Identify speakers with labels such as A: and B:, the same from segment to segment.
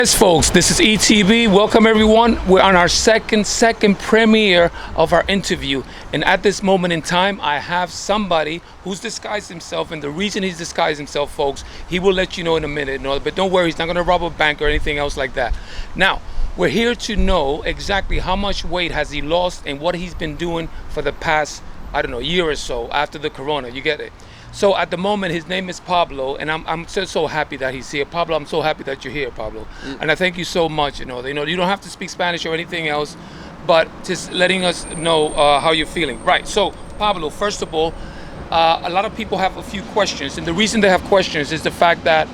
A: Yes, folks, this is ETV. Welcome, everyone. We're on our second premiere of our interview. And at this moment in time, I have somebody who's disguised himself. And the reason he's disguised himself, folks, he will let you know in a minute. No, but don't worry, he's not going to rob a bank or anything else like that. Now, we're here to know exactly how much weight has he lost and what he's been doing for the past, I don't know, year or so after the corona. You get it? So at the moment, his name is Pablo, and I'm so happy that he's here. Pablo, I'm so happy that you're here, Pablo. And I thank you so much. You know, you don't have to speak Spanish or anything else, but just letting us know how you're feeling. Right. So, Pablo, first of all, a lot of people have a few questions, and the reason they have questions is the fact that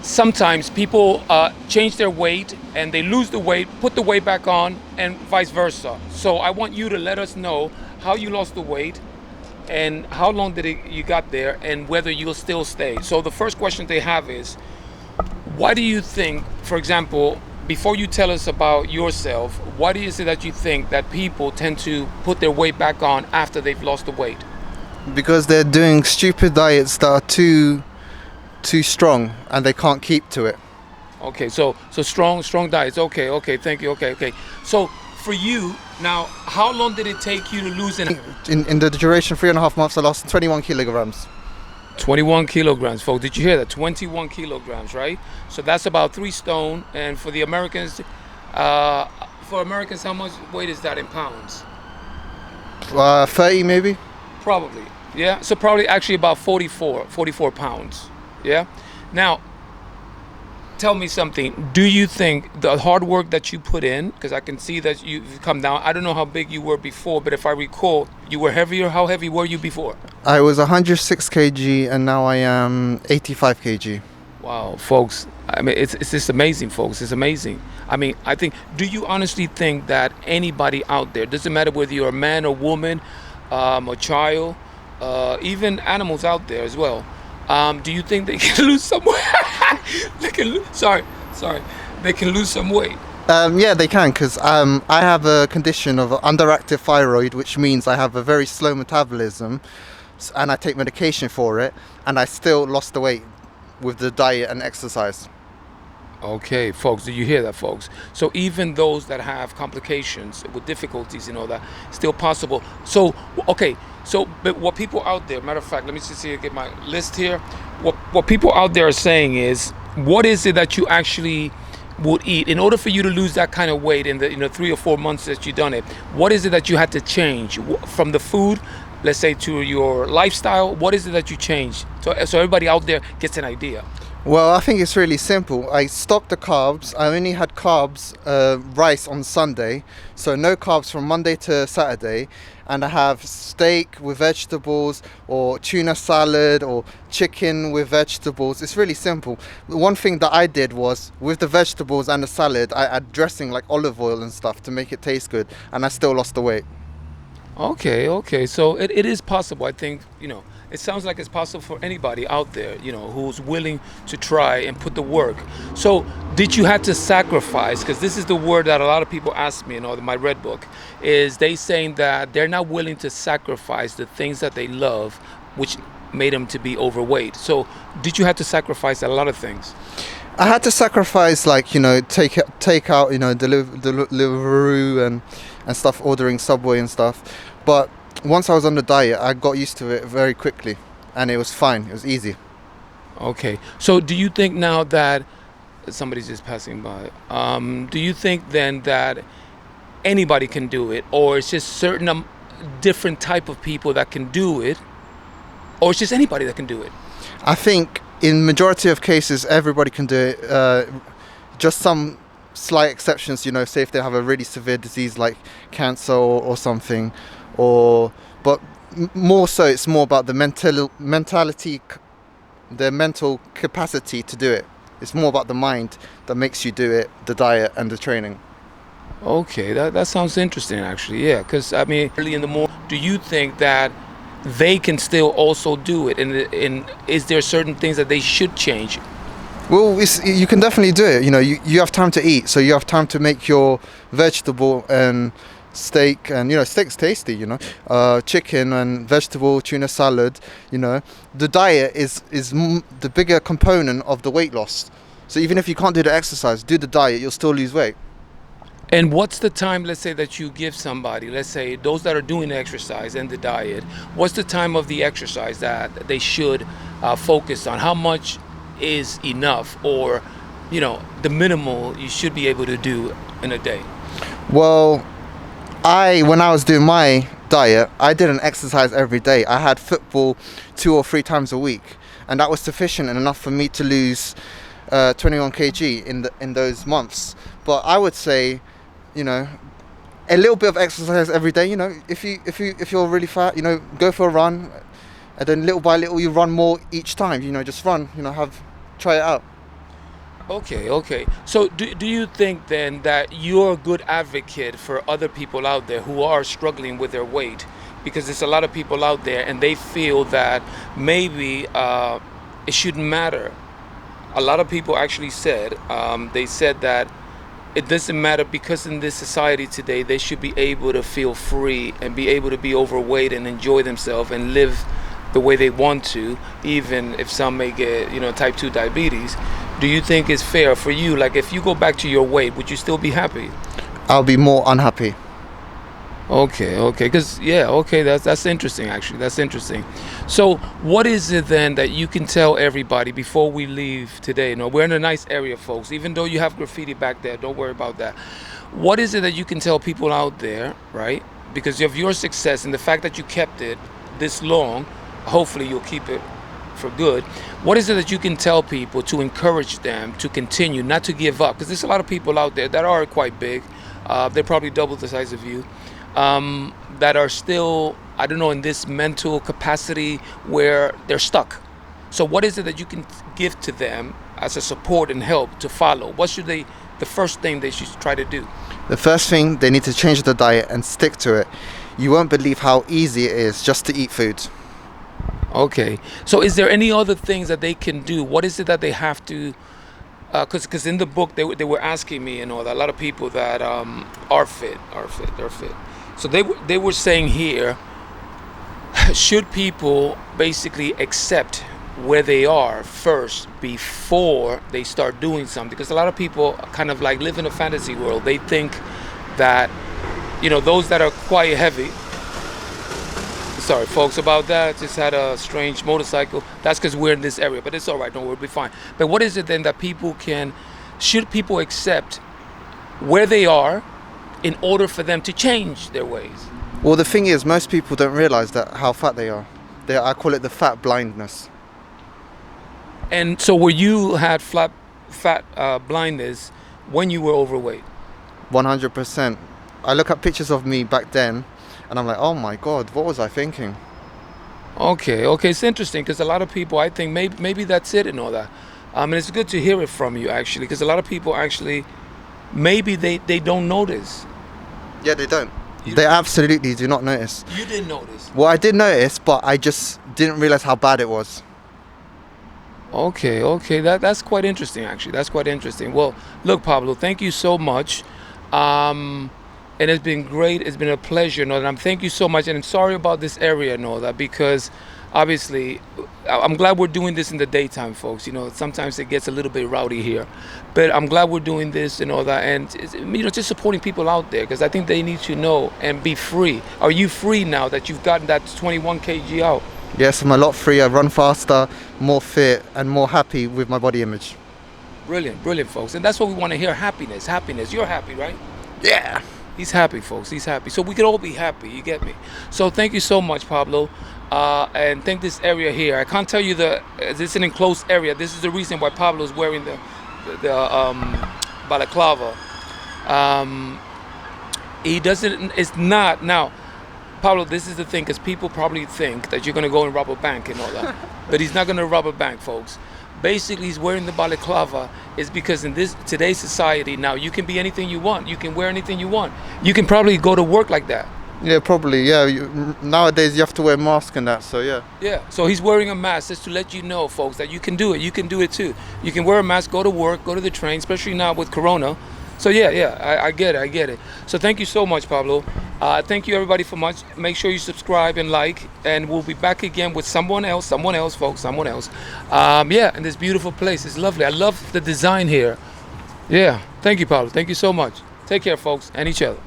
A: sometimes people change their weight and they lose the weight, put the weight back on, and vice versa. So I want you to let us know how you lost the weight and how long you got there, and whether you'll still stay. So the first question they have is, why do you think, for example, before you tell us about yourself, why do you say that you think that people tend to put their weight back on after they've lost the weight?
B: Because they're doing stupid diets that are too strong and they can't keep to it.
A: Okay, so strong diets. Okay, thank you. Okay. So for you now, how long did it take you to lose
B: in the duration 3.5 months? I lost 21 kilograms.
A: 21 kilograms, folks. Did you hear that? 21 kilograms, right? So that's about 3 stone. And for the Americans, how much weight is that in pounds?
B: 30 maybe.
A: Probably, yeah. So probably actually about 44 pounds. Yeah. Now, tell me something. Do you think the hard work that you put in, because I can see that you've come down, I don't know how big you were before, but if I recall, you were heavier. How heavy were you before?
B: I was 106 kg and now I am 85 kg.
A: Wow, folks. I mean, it's just amazing, folks. It's amazing. I mean, do you honestly think that anybody out there, doesn't matter whether you're a man or woman, a child, even animals out there as well, do you think they can lose some weight? They can lose some weight.
B: Yeah, they can, because I have a condition of underactive thyroid, which means I have a very slow metabolism, and I take medication for it, and I still lost the weight with the diet and exercise.
A: Okay, folks, do you hear that, folks? So even those that have complications with difficulties and all that, still possible. So, okay, but what people out there, matter of fact, let me just see, get my list here. What people out there are saying is, what is it that you actually would eat in order for you to lose that kind of weight in the 3 or 4 months that you've done it? What is it that you had to change from the food, let's say, to your lifestyle? What is it that you changed? So everybody out there gets an idea.
B: Well, I think it's really simple. I stopped the carbs. I only had carbs, rice on Sunday, so no carbs from Monday to Saturday. And I have steak with vegetables, or tuna salad, or chicken with vegetables. It's really simple. The one thing that I did was, with the vegetables and the salad, I add dressing like olive oil and stuff to make it taste good, and I still lost the weight.
A: Okay. So it is possible. I think, it sounds like it's possible for anybody out there, who's willing to try and put the work. So did you have to sacrifice? Because this is the word that a lot of people ask me in my red book, is they saying that they're not willing to sacrifice the things that they love, which made them to be overweight. So did you have to sacrifice a lot of things?
B: I had to sacrifice, take out, Deliveroo and stuff, ordering Subway and stuff. But once I was on the diet, I got used to it very quickly, and it was fine. It was easy.
A: Okay. So do you think now that somebody's just passing by, do you think then that anybody can do it, or it's just certain different type of people that can do it, or it's just anybody that can do it?
B: I think in majority of cases, everybody can do it. Just some slight exceptions, say if they have a really severe disease like cancer or something, but more so it's more about the mentality, the mental capacity to do it. It's more about the mind that makes you do it, the diet and the training.
A: Okay, that sounds interesting, actually. Yeah, because early in the morning, do you think that they can still also do it, and is there certain things that they should change?
B: Well, you can definitely do it. You have time to eat, so you have time to make your vegetable and steak, and steak's tasty, chicken and vegetable, tuna salad. The diet is the bigger component of the weight loss. So even if you can't do the exercise, do the diet, you'll still lose weight.
A: And what's the time, let's say, that you give somebody, let's say those that are doing the exercise and the diet, what's the time of the exercise that they should focus on? How much is enough, or, the minimal you should be able to do in a day?
B: Well, when I was doing my diet, I didn't exercise every day. I had football 2 or 3 times a week, and that was sufficient and enough for me to lose 21 kg in those months. But I would say, a little bit of exercise every day. If you're really fat, go for a run, and then little by little you run more each time. Just run. Try it out.
A: Okay. So do you think then that you're a good advocate for other people out there who are struggling with their weight? Because there's a lot of people out there and they feel that maybe it shouldn't matter. A lot of people actually said, they said that it doesn't matter because in this society today, they should be able to feel free and be able to be overweight and enjoy themselves and live the way they want to, even if some may get, type 2 diabetes. Do you think it's fair for you? Like, if you go back to your weight, would you still be happy?
B: I'll be more unhappy.
A: Okay, because that's interesting. Actually, that's interesting. So, what is it then that you can tell everybody before we leave today? We're in a nice area, folks. Even though you have graffiti back there, don't worry about that. What is it that you can tell people out there, right? Because of your success and the fact that you kept it this long, hopefully you'll keep it for good. What is it that you can tell people to encourage them to continue, not to give up? Because there's a lot of people out there that are quite big. They're probably double the size of you. That are still, I don't know, in this mental capacity where they're stuck. So what is it that you can give to them as a support and help to follow? What should the first thing they should try to do?
B: The first thing, they need to change the diet and stick to it. You won't believe how easy it is just to eat food.
A: Okay. So is there any other things that they can do? What is it that they have to, because in the book they were asking me, that a lot of people that are fit. So they were saying here, should people basically accept where they are first before they start doing something? Because a lot of people kind of like live in a fantasy world. They think that, those that are quite heavy. Sorry, folks, about that. Just had a strange motorcycle. That's because we're in this area, but it's all right. Don't worry, we'll be fine. But what is it then that should people accept where they are in order for them to change their ways?
B: Well, the thing is, most people don't realize how fat they are. I call it the fat blindness.
A: And so where you had fat blindness when you were overweight?
B: 100%. I look at pictures of me back then and I'm like, oh my God, what was I thinking?
A: Okay, it's interesting because a lot of people, I think maybe that's it and all that. And it's good to hear it from you, actually, because a lot of people actually, maybe they don't notice.
B: Yeah, they don't. They absolutely do not notice.
A: You didn't notice?
B: Well, I did notice, but I just didn't realize how bad it was.
A: Okay, that's quite interesting, actually. That's quite interesting. Well, look, Pablo, thank you so much. And it's been great. It's been a pleasure, and thank you so much. And I'm sorry about this area and all that, because obviously I'm glad we're doing this in the daytime, folks. Sometimes it gets a little bit rowdy here, but I'm glad we're doing this and all that, and just supporting people out there, because I think they need to know and be free. Are you free now that you've gotten that 21 kg out?
B: Yes, I'm a lot freer, run faster, more fit, and more happy with my body image.
A: Brilliant, folks. And that's what we want to hear. Happiness. You're happy, right?
B: Yeah.
A: He's happy, folks. He's happy. So we could all be happy. You get me? So thank you so much, Pablo. And thank this area here. I can't tell you this is an enclosed area. This is the reason why Pablo's wearing the balaclava. He doesn't. It's not now. Pablo, this is the thing, because people probably think that you're going to go and rob a bank and all that. But he's not going to rob a bank, folks. Basically, he's wearing the balaclava is because in today's society now, you can be anything you want. You can wear anything you want. You can probably go to work like that.
B: Yeah, probably, yeah. Nowadays, you have to wear a mask and that, so yeah.
A: Yeah, so he's wearing a mask just to let you know, folks, that you can do it. You can do it too. You can wear a mask, go to work, go to the train, especially now with Corona. So yeah, I get it, I get it. So thank you so much, Pablo. Thank you everybody for much. Make sure you subscribe and like, and we'll be back again with someone else, folks, someone else. Yeah, in this beautiful place. It's lovely. I love the design here. Yeah, thank you, Pablo. Thank you so much. Take care, folks, and each other.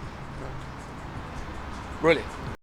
A: Really.